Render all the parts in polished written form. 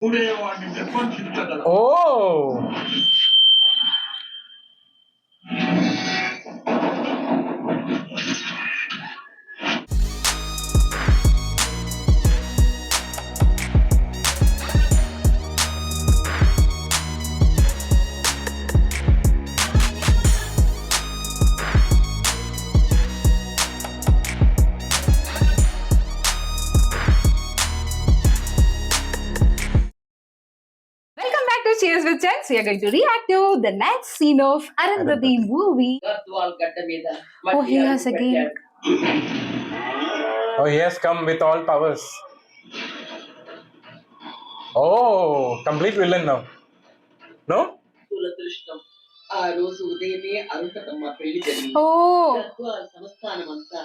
Oh. Welcome back to Cheers with Chance. We are going to react to the next scene of Arundhati movie. Oh, he has again. Oh, he has come with all powers. Oh, complete villain now. No? దురదృష్టం ఆ రోజు ఉదయమే అరుంధతమ్మ పెళ్లి జరిగింది. Oh, Gadwal సంస్థానం అంతా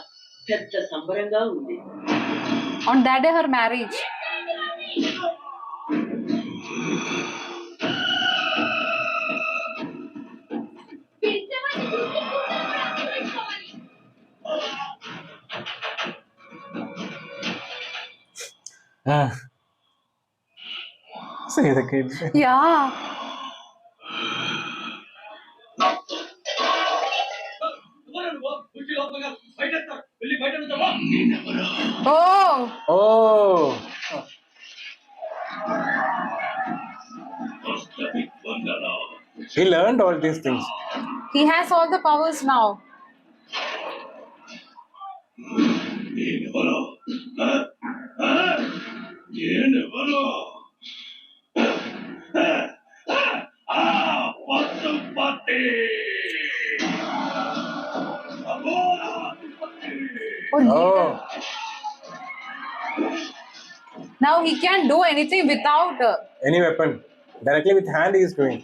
పెద్ద సంబరంగా ఉంది. on that day her marriage. Ah. See the kid. Yeah. Oh, Oh. He learned all these things. he has all the powers now. Oh. Now he can't do anything without. Any weapon. Directly with hand he is doing.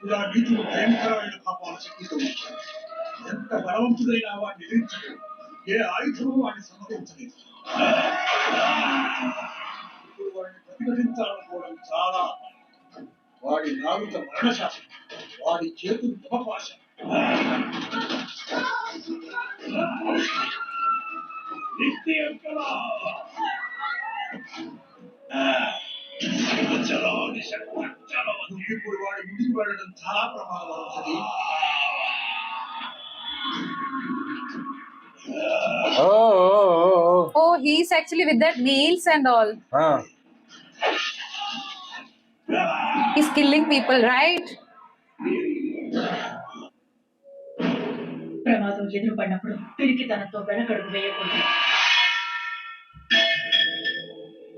ఇలా నీతులు భయంకరమైన పాపాలు శక్తితో ఎంత బలవంతుడైన వాడిని ఎదిరించడు ఏ ఆయుధము వాడిని సమర్థించలేదు. ఇప్పుడు వాడిని ప్రతిఘటించాలనుకోవడం చాలా వాడి నాలుక మరణశాసనం, వాడి చేతులు యమపాశ. ఇప్పుడు వాడి ముందుకు వెళ్ళడం చాలా ప్రమాదం అవుతుంది. Oh. Oh, he's actually with that nails and all. Ah. He's killing people, right? ప్రమాదం ఎదురుపడినప్పుడు పిరికితనంతో వెనకడుగు వేయకూడదు.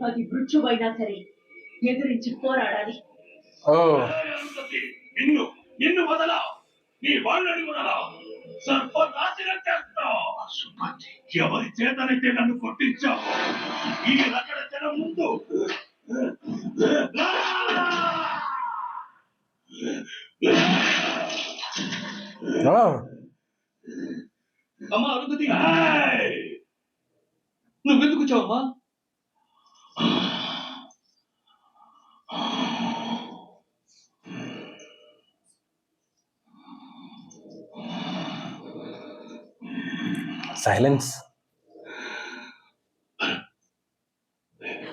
అది మృత్యువైనా సరే ఎదురించి పోరాడాలి. Oh. నిన్ను వదలా, నీ వాళ్ళని వదలా, సర్వనాశనం చేస్తావు. ఎవరి చేతనైతే నన్ను కొట్టించావు ఈ రకడ జనం ముందు Oh. అమ్మా అరుంధతి, నువ్వెందుకు వచ్చావమ్మా? Silence.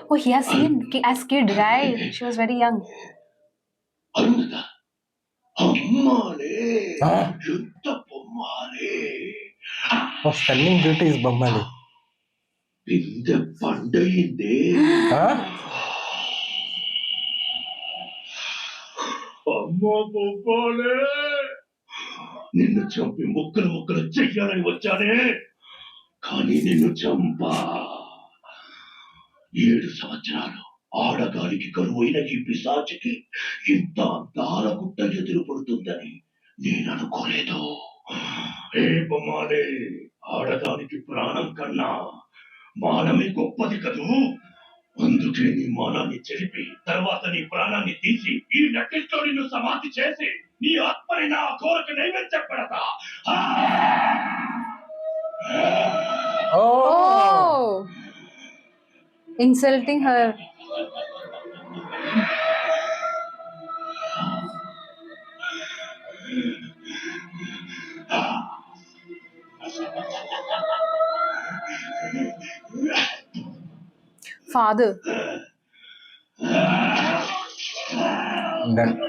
Oh, he has seen as kid, right? She was very young. అరుంధత, అమ్మాలే, Ah. యుద్ధ బొమ్మాలే, Oh, stunning beauty is Bammali. పిందె పండయిందే. Huh? అమ్మ బొమ్మాలే, నిన్ను చంపి ముక్కలు ముక్కలు చెయ్యాలని వచ్చానే, కానీ నిన్ను చంపా. 7 సంవత్సరాలు ఆడగాలికి కరువైన ఈ పిశాచికి ఇంత దారగుట్ట ఎదురు పడుతుందని నేను అనుకోలేదు. ఏ బొమ్మాలే, ఆడదానికి ప్రాణం కన్నా మానమే గొప్పది కదూ. అందుకే నీ మానాన్ని చెరిపి తర్వాత నీ ప్రాణాన్ని తీసి ఈ నటితో నిన్ను సమాధి చేసి నీ ఆత్మని నా కోరిక నైవేద్యం పెడతా. Oh, insulting her. Father. Then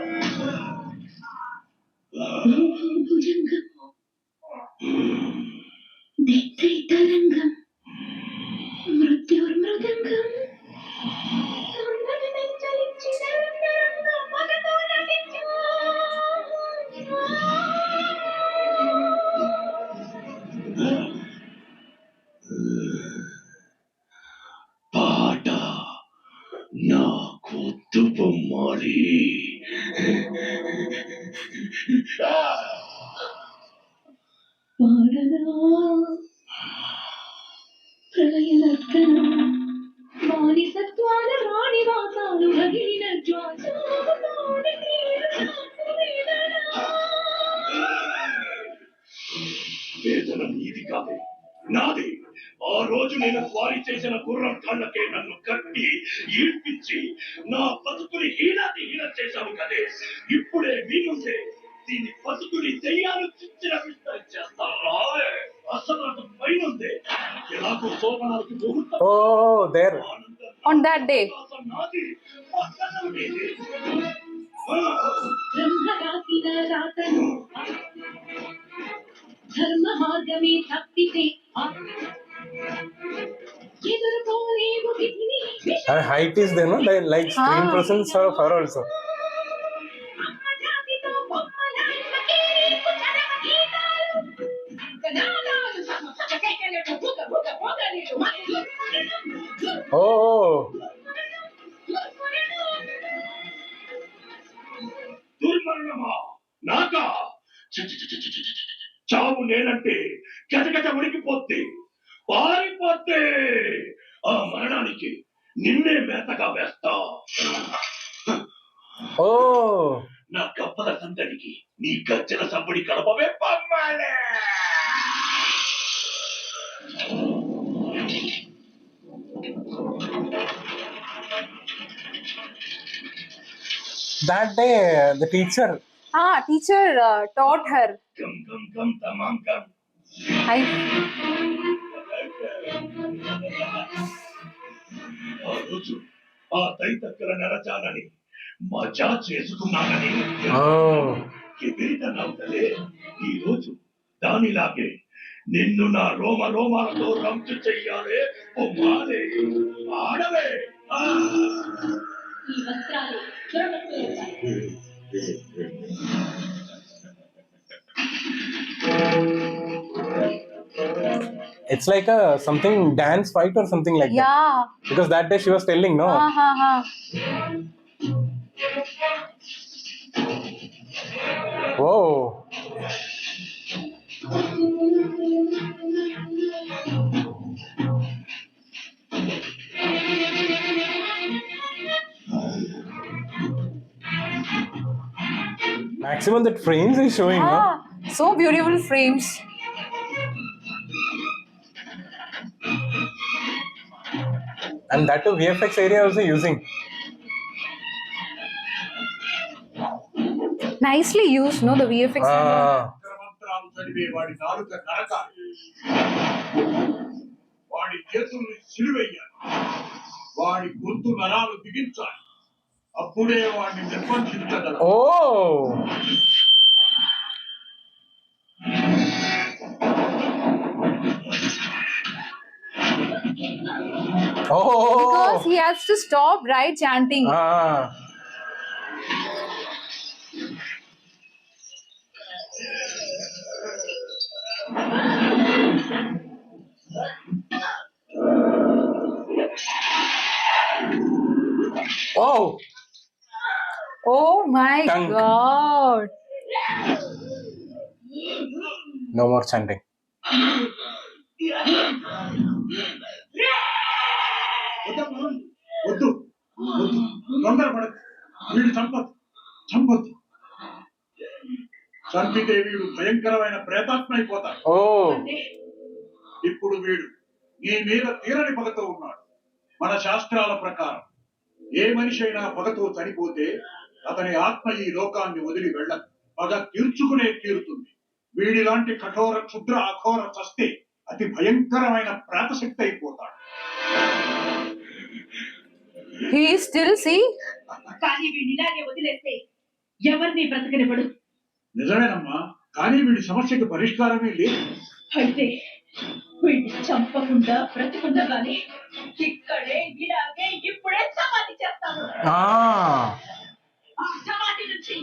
दिग्दैतरङ्गं मृत्युर्मृदङ्गं चलिचिदरङ्गं मगतो नटिंచు పాట నాకొద్దు బొమ్మాలి. పాడనా ప్రళయనర్తనం మానిసత్వాల రాణివాసాలు రగిలిన జ్వాస వేదన నీది కాదు, నాది. ఆ రోజు నేను స్వారీ చేసిన గుర్రం కళ్ళకే నన్ను కట్టి ఈడ్పించి నా బతుకుని హీనం చేశావు కదే. ఇప్పుడే మీ ముందే దీన్ని బతుకుని దెయ్యాలు చిచ్చిన విస్తరించేస్తాను. అసలు నాకు పైనుందే ఎలాగో సోమనానికి ముహూర్తం. oh, there. On that day. నాది పక్కన ఉండేది. బ్రహ్మ రాసిన రాతను ధర్మ మార్గమే తప్పితే ఎదుర్కోలేవు విధిని Her height is there, no? Like screen Ah. presence of her also. అమ్మ జాతితో బొమ్మలాటకే కుచరమ గీతాలు కనాలాలు చకచకలకు బుగ బుగ బుగలేరు Oh, దుర్మరణమా నాకా? ఛ, ఛ, ఛ, ఛ, ఛ, ఛ, ఛ, ఛ. చావు నేనంటే గజగజ ఉడికిపోతే పారిపోతే ఆ మరణానికి నిన్నే మేతగా వేస్తా. oh. నా గప్పల సందడికి నీ గజ్జల somebody కలపవే పమ్మాలే. That day, the teacher. Teacher taught her. గం గం గం తమాం గం. I ఆ రోజు ఆ దైతక్కల నరచాలని మజా చేసుకున్నానని Oh. ఎగిరితన్నావు కదే. ఈ రోజు దానిలాగే నిన్ను నా రోమ రోమాలతో రంచు చెయ్యాలే. ఓ మాలే ఆడవే. ఈ వస్త్రాలు చూడబట్టుకోవాలి It's like a something dance fight or something like that. yeah. Because that day she was telling, no? Whoa. Maximum that frames is showing, no? So beautiful frames. And that too VFX area also using. Nicely used, no? The VFX. మంత్రాలు చదివే వాడి నాలుక నరకాలి, వాడి చేతుల్ని సిలువెయ్యాలి, వాడి గొంతు నరాలు బిగించాలి. అప్పుడే వాడిని నిర్బంధించగలరు. Oh. Because Oh. he has to stop, right, chanting. Oh. Oh my Tongue. God. No more chanting. వద్దు వద్దు, తొందరపడదు. వీడు చంపొద్దు. చంపితే వీడు భయంకరమైన ప్రేతాత్మ అయిపోతాడు. Oh. ఇప్పుడు వీడు నీ మీద తీరని పగతో ఉన్నాడు. మన శాస్త్రాల ప్రకారం ఏ మనిషి అయినా పగతో చనిపోతే అతని ఆత్మ ఈ లోకాన్ని వదిలి వెళ్ళదు, పగ తీర్చుకునే తీరుతుంది. వీడిలాంటి కఠోర క్షుద్ర అఘోర చస్తే అతి భయంకరమైన ప్రేతశక్తి అయిపోతాడు. He still see. కానీ వీడిని ఇలాగే వదిలేస్తే ఎవరిని బ్రతకనివ్వడు. నిజమేనమ్మా, కానీ వీడి సమస్యకి పరిష్కారమే లేదు. అయితే వీడిని చంపకుండా బ్రతకుండగానే ఇక్కడే ఇలాగే ఇప్పుడే సమాధి చేస్తాను. Ah. ఆ సమాధి నుంచి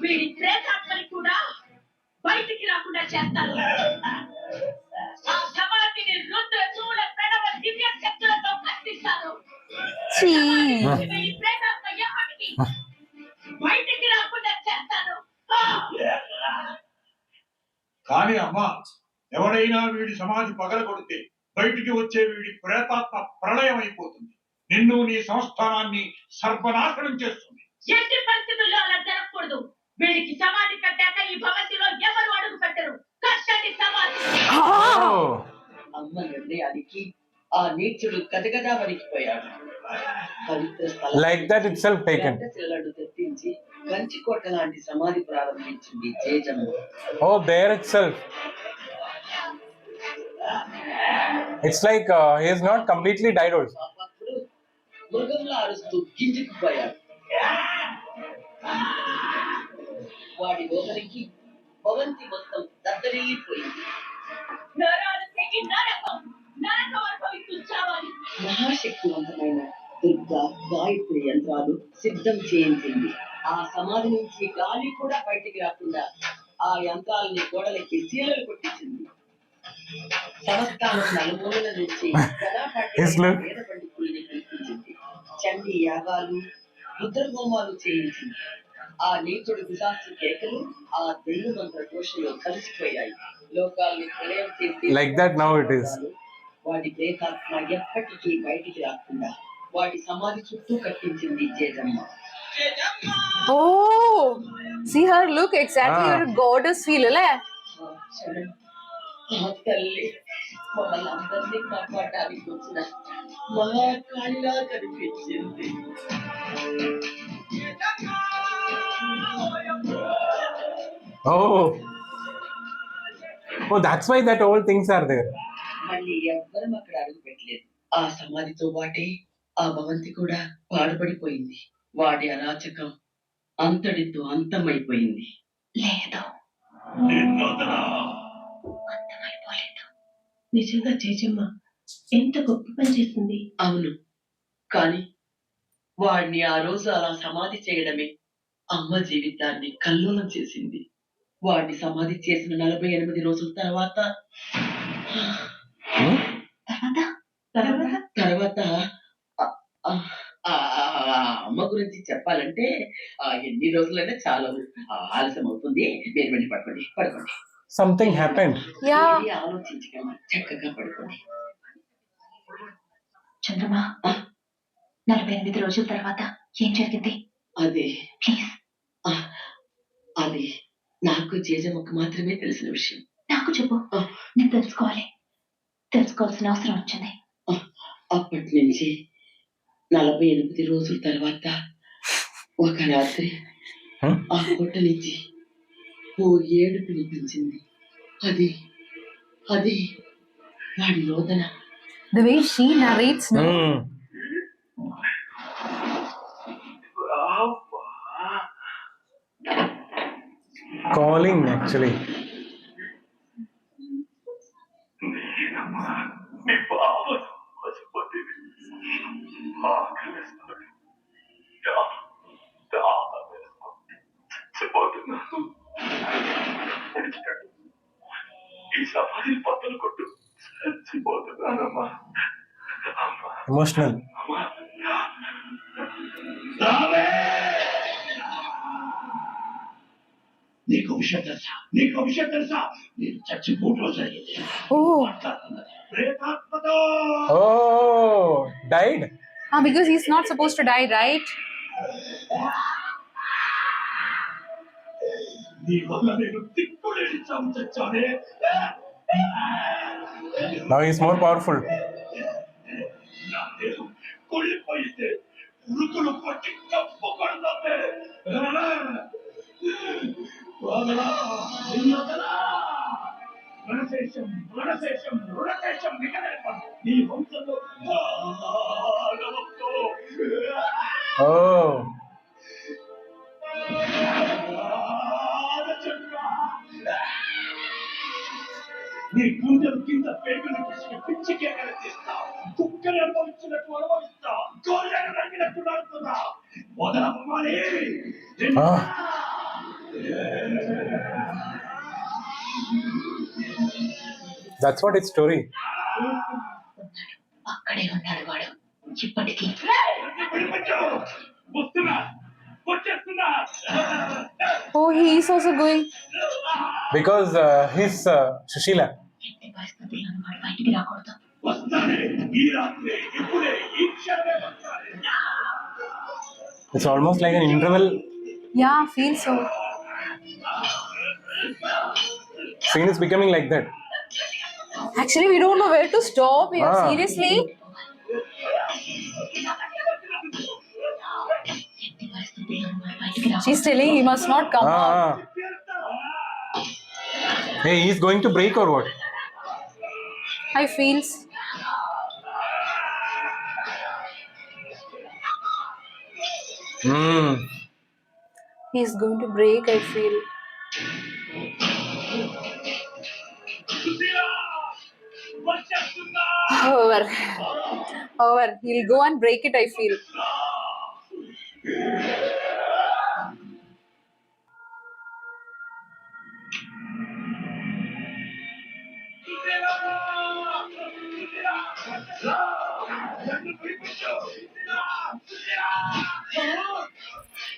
వీడి ప్రేతాత్మని కూడా బయటికి రాకుండా చేస్తాను. ఆ సమాధిని రుద్ర చూడ ప్రణవ దివ్య శక్తులతో కట్టిస్తాను. See. వీడి ప్రేతాత్మ ఎప్పటికీ బయటికి రాకుండా చేస్తాను. కానీ అమ్మా, ఎవడైనా వీడి సమాధి పగలగొడితే బయటికి వచ్చే వీడి ప్రేతాత్మ ప్రళయం అయిపోతుంది. నిన్ను నీ సంస్థానాన్ని సర్వనాశనం చేస్తుంది. ఎట్టి పరిస్థితుల్లో అలా జరగకూడదు. వీడికి సమాధి కట్టాక ఈ భవంతిలో ఎవరు అడుగు పెట్టరు. కట్టండి సమాధి. Oh. అమ్మ నిర్ణయానికి ఆ నీచుడు గదగదా వణికిపోయాడు. పవిత్ర స్థలం Like that itself taken. శిలను తెప్పించి కంచికోట లాంటి సమాధి ప్రారంభించింది జేజమ్మ. Oh, there itself. It's like he is not completely died also. పాపాత్ముడు మృగంలా అరుస్తూ గింజుకుపోయాడు. వాడి లోపలికి భవంతి మొత్తం దద్దరిల్లిపోయింది. నరాలు తెగి నరకం అనుభవిస్తూ చావాలి. మహాశక్తివంతమైన దుర్గా గాయత్రి యంత్రాలు సిద్ధం చేయించింది. ఆ సమాధి నుంచి గాలి కూడా బయటికి రాకుండా ఆ యంత్రాలని గోడలకి సీలలు కొట్టించింది. సంస్థానం నలుమూలల నుంచి Yes, look. వేద పండితుల్ని కల్పించింది. చండీ యాగాలు రుద్రహోమాలు చేయించింది. ఆ నీచుడు పిశాచి కేకలు ఆ దైవ మంత్ర ఘోషలో కలిసిపోయాయి. లోకాల్ని ప్రళయం చేసి Like that now it is. వాటి ప్రేతాత్మ ఎప్పటికీ బయటికి రాకుండా వాటి సమాధి చుట్టూ కట్టించింది జేజమ్మ. Oh. See her look exactly Ah. her goddess feel le. ఆ క్షణం ఆ తల్లి మమ్మల్ని అందరినీ కాపాడడానికి వచ్చిన మహాకాళిలా కనిపించింది. Oh. Oh, that's why that old things are there. మళ్ళీ ఎవ్వరం అక్కడ అడుగు పెట్టలేదు. ఆ సమాధితో పాటే ఆ భవంతి కూడా పాడుపడిపోయింది. వాడి అరాచకం అంతటితో అంతమైపోయింది. లేదు, నిన్నొదలా. అంతమైపోలేదు. నిజంగా జేజమ్మ ఎంత గొప్ప పని చేసింది. అవును, కానీ వాడిని ఆ రోజు అలా సమాధి చేయడమే అమ్మ జీవితాన్ని కల్లోలం చేసింది. వాడిని సమాధి చేసిన 48 రోజుల తర్వాత తర్వాత ఆ- ఆ- ఆ అమ్మ గురించి చెప్పాలంటే ఎన్ని రోజులైనా చాలా ఆలస్యం అవుతుంది. మీరు వెళ్ళి పడుకోండి పడుకోండి. Something happened. Yeah. ఏమీ ఆలోచించకమ్మా, చక్కగా పడుకోండి. చంద్రమా, 48 రోజుల తర్వాత ఏం జరిగింది? అదే ప్లీజ్ ఆ, అది నాకు జేజమ్మకు మాత్రమే తెలిసిన విషయం. నాకు చెప్పు. నేను తెలుసుకోవాల్సిన అవసరం వచ్చింది. అప్పటి నుంచి 48 రోజుల తర్వాత ఒక రాత్రి Huh? ఆ కొట్ట నుంచి ఓ ఏడుపు వినిపించింది. అది అది వాడి రోదన. The way she narrates, no. Hmm. Calling actually. నీ బావ పసిపోతుంది. ఆకలిస్తుంది. చచ్చిపోతున్నాను. ఈ సమాధి పక్కన కొట్టు. చచ్చిపోతున్నానమ్మా. అమ్మా, Emotional. అమ్మా. రావే! నీకు విషయం తెలుసా? నేను చచ్చిపోవడం జరిగింది. Oh. ప్రేతాత్మతో Oh, died. Because he's not supposed to die, right? నీ వల్ల నేను దిక్కులేని చావు చచ్చానే. Now he's more powerful. నా దేహం కుళ్ళిపోయితే మృతులు పట్టి కప్పుకొడతామే. వదలా, నిన్నొదలా. రుణశేషం మిగలేదు. నీ వంశంలో Oh. నీ గుండెలు కింద పేగులు పిసికి పిచ్చి కేకలు తీస్తావు. కుక్కలు అనుభవించినట్టు అనుభవిస్తావు. గొర్రెలు నరికినట్టు నరుకుతావు. వదలమ్మని. Ah. That's what its story. అక్కడే ఉన్నాడు వాడు ఇప్పటికీ. విడిపించు. వస్తున్నా. వచ్చేస్తున్నా. Oh, he is also going. Because he's Sushila. ఎట్టి పరిస్థితుల్లోనూ వాడు బయటికి రాకూడదు. వస్తానే. ఈ రాత్రి ఇప్పుడే ఈ క్షణమే వస్తానే. It's almost like an interval Yeah, feel so. scene is becoming like that. Actually, we don't know where to stop here. Ah. Seriously. ఎట్టి పరిస్థితుల్లోనూ వాడు బయటికి రాకూడదు. She's telling he must not come out. Ah. Hey, he's going to break or what? I feels. Hmm. He's going to break, I feel. వచ్చేస్తున్నా. However, he'll go and break it, I feel.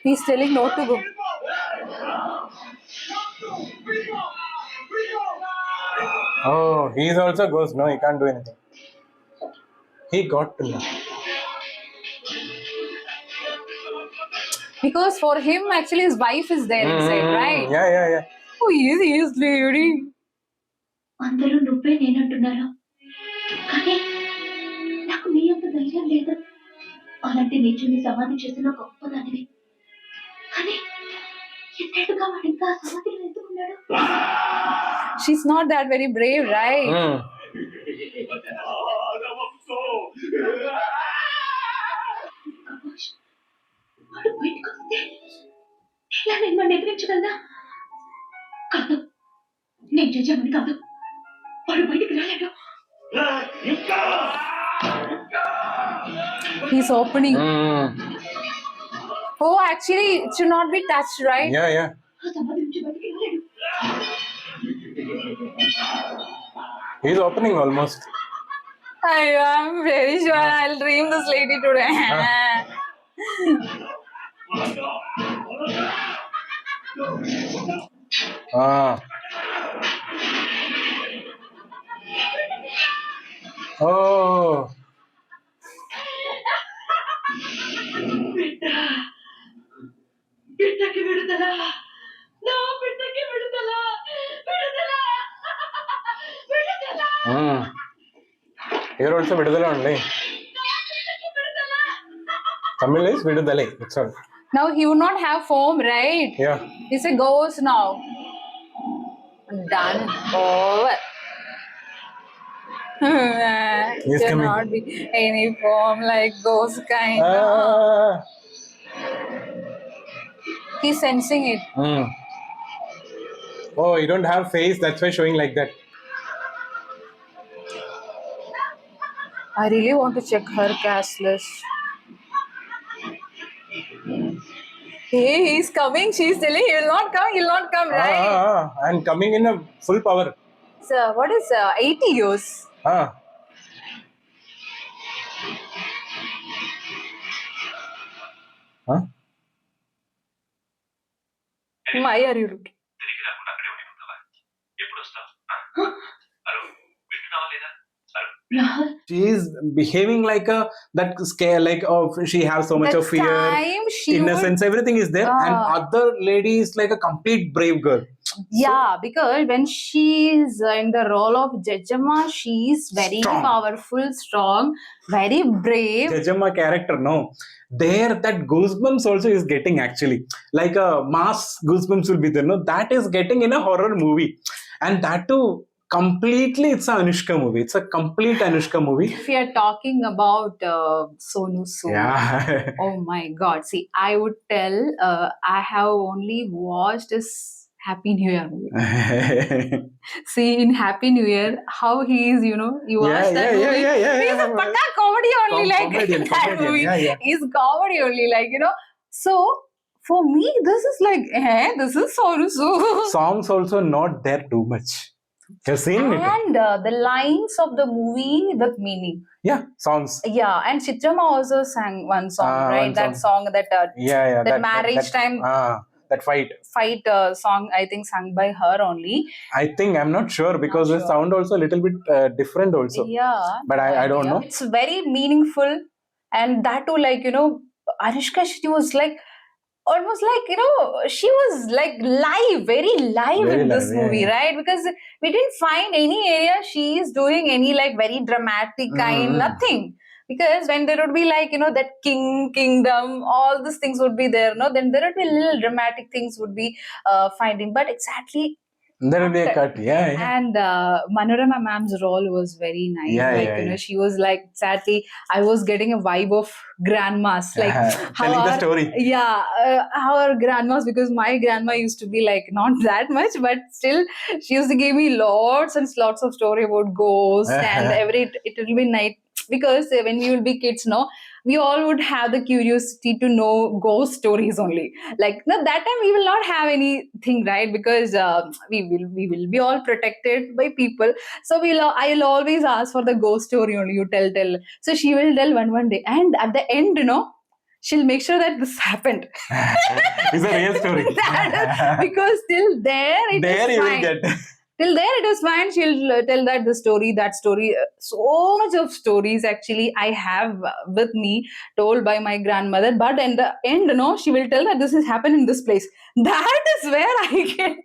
He's telling no to go. Oh, he's also ghost. No, he can't do anything. He got to know. Because for him, actually, his wife is there inside, right? Yeah. Oh, he is lady. అందరూ నువ్వే నేనంటున్నారు, కానీ నాకు నీ అంత ధైర్యం లేదు. అలాంటి నీచుని సమాధి చేసిన గొప్పదానివి, కానీ ఎన్నట్టుగా వాడు ఇంకా ఆ సమాధిలో ఎందుకున్నాడు? She's not that very brave, right? Hmm. కమోష్, వాడు బయటకు వస్తే ఎలా నేను వాడిని ఎదిరించగలనా? కాదు, నేను జడ్జమని కాదు, వాడు బయటికి రాలేడు. He's opening. Hmm. Oh, actually, it should not be touched, right? Yeah. ఆ సమాధి నుంచి బయటికి రాలేడు. He's opening almost. I'm very sure I'll dream this lady today. Ah. Oh. బిడ్డకి విడుదల, నా బిడ్డకి విడుదల, విడుదల, విడుదల, Hmm. Here also Vidudala only. నా బిడ్డకి విడుదల. Tamil is Vidudale. That's all. Now he would not have form, right? Yeah. He's a ghost now. Done. Over. He's There coming. not be any form like ghost kind. Ah. He's sensing it. Hmm. Oh, you don't have face. That's why showing like that. I really want to check her cast list. Hey, he's coming. She's telling he will not come. He'll not come, right? And coming in a full power. So what is 80 years? Ah. Huh? Why are you looking? తిరిగి రాకుండా అక్కడే ఉండిపోతావా? ఎప్పుడు వస్తావు? అరు వింటున్నావా లేదా? అరు Rahul, She is behaving like a that scare, like she has so much That of fear, time she innocence, everything is there, and Ah. other lady is like a complete brave girl. Yeah, because when she's in the role of Jejama, she's very Strong. powerful, strong, very brave. Jajamma character, no. There, that goosebumps also is getting actually like a mass goosebumps will be there. No, that is getting in a horror movie, and that too completely it's a Anushka movie. It's a complete Anushka movie. If we are talking about Sonu Sood, Yeah. oh my God. See, I would tell I have only watched this Happy New Year movie. See, in Happy New Year, how he is, you watch that movie. He's a pata comedy only, Comedian, that comedian. movie. Yeah. He's comedy only, So, for me, this is like, this is Sonu Sood. Songs also not there too much. You've seen it? And the lines of the movie with meaning. Yeah, songs. Yeah, and Chitrama also sang one song, right? One That song that that marriage time that fight. Song, I think, sung by her only. I think I'm not sure because Not the sure. sound also a little bit different also. Yeah, But I don't know. It's very meaningful, and that too, Anushka, she was like almost like she was like live, very live Very in this live, yeah, movie, yeah. right? Because we didn't find any area she is doing any like very dramatic kind, nothing. Because when there would be that kingdom, all these things would be there, no? Then there would be little dramatic things would be finding, but exactly. There will be a cut. Yeah. And Manorama ma'am's role was very nice. Yeah. She was like exactly. I was getting a vibe of grandmas, like Telling the story. Yeah, our grandmas, because my grandma used to be like not that much, but still she used to give me lots and lots of story about ghosts and it will be night. Because when we will be kids, no, we all would have the curiosity to know ghost stories only. Like, no, that time we will not have anything, right? Because we will be all protected by people. So I'll always ask for the ghost story only. You tell. So she will tell one day, and at the end, she'll make sure that this happened. It's a real story. Because till there it There is you fine. will get. Till there it is fine. She'll tell that story. So much of stories actually I have with me told by my grandmother. But in the end, she will tell that this has happened in this place. That is where I get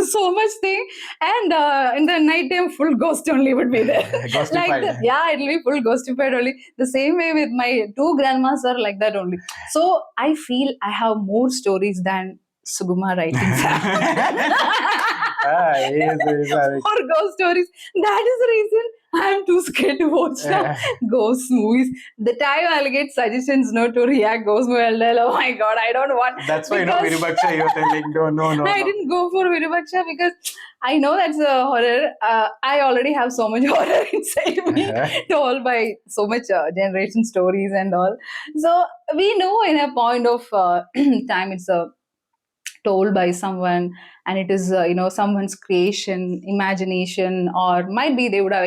so much thing. And in the night time, full ghost only would be there. Ghostified. It will be full ghostified only. The same way with my two grandmas are like that only. So I feel I have more stories than Suguma writing. Yes. More ghost stories. That is the reason I'm too scared to watch ghost movies. The time I'll get suggestions to react ghost movie, I'll tell, oh my God, I don't want. That's why Virupaksha you're telling no. I didn't go for Virupaksha because I know that's a horror. I already have so much horror inside me, told by so much generation stories and all. So we know in a point of time it's told by someone, and it is someone's creation, imagination, or might be they would have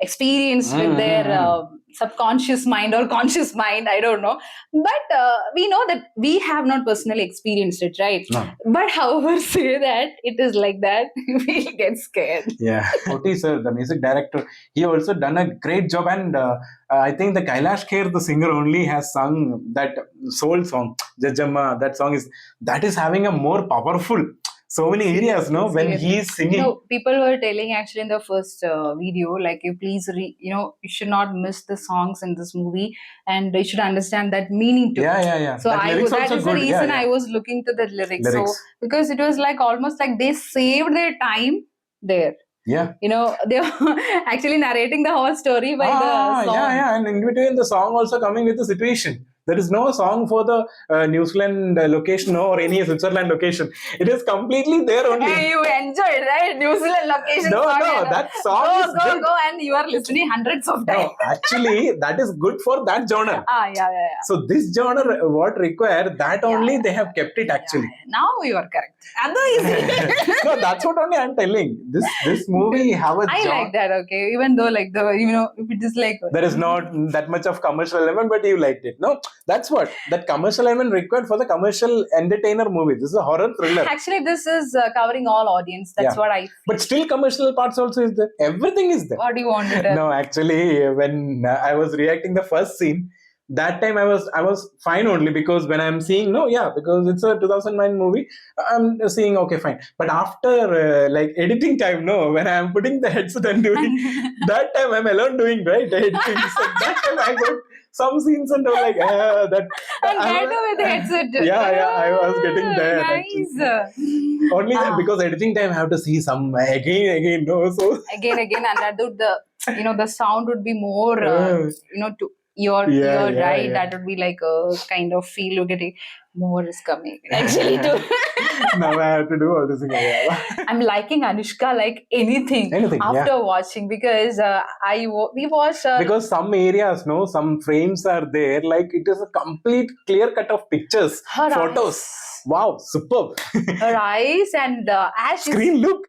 experienced with their subconscious mind or conscious mind, I don't know. But we know that we have not personally experienced it, right? No. But however say that it is like that, we get scared. Yeah. Koti sir, the music director, he also done a great job, and I think the Kailash Kher, the singer, only has sung that soul song, Jajamma. That is having a more powerful, so many areas, no, when he is singing. People were telling actually in the first video, like, you please, you should not miss the songs in this movie, and you should understand that meaning to it. Yeah. So that is the reason I was looking to the lyrics. So because it was like almost like they saved their time there. Yeah. They were actually narrating the whole story by the song. Yeah. And in between the song also coming with the situation. There is no song for the New Zealand location or any Switzerland location. It is completely there only. Hey, you enjoyed, right? New Zealand location. No, that song is good. Go, and you are listening hundreds of times. No, actually, that is good for that genre. Yeah. So this genre, what require, that only they have kept it actually. Now you are correct. Otherwise, no, that's what only I'm telling. This movie have a I like that, okay. Even though like if it is like there is not that much of commercial element, but you liked it. No, that's what that commercial element required for the commercial entertainer movie. This is a horror thriller. Actually, this is covering all audience. That's what I feel. But still commercial parts also is there. Everything is there. What do you want to tell? No, actually, when I was reacting the first scene, that time I was fine only because when I'm seeing because it's a 2009 movie, I'm seeing okay, fine. But after like editing time, when I'm putting the headset and doing that time I'm alone doing editing. So that time I got some scenes and I'm like, that. And get away with the headset. Yeah, I was getting there. Nice. Only Ah. because editing time I have to see some again. No, so Again, and that would the sound would be more, to your Yeah, ear, yeah, right? yeah. That would be like a kind of feel you're getting. More is coming actually too. now I have to do all this again. Yeah. I'm liking Anushka like anything, Anything, after watching, because we watched Because some areas, no, some frames are there, like it is a complete clear cut of pictures, her photos. eyes, Wow, superb. her eyes, and as she's Screen look.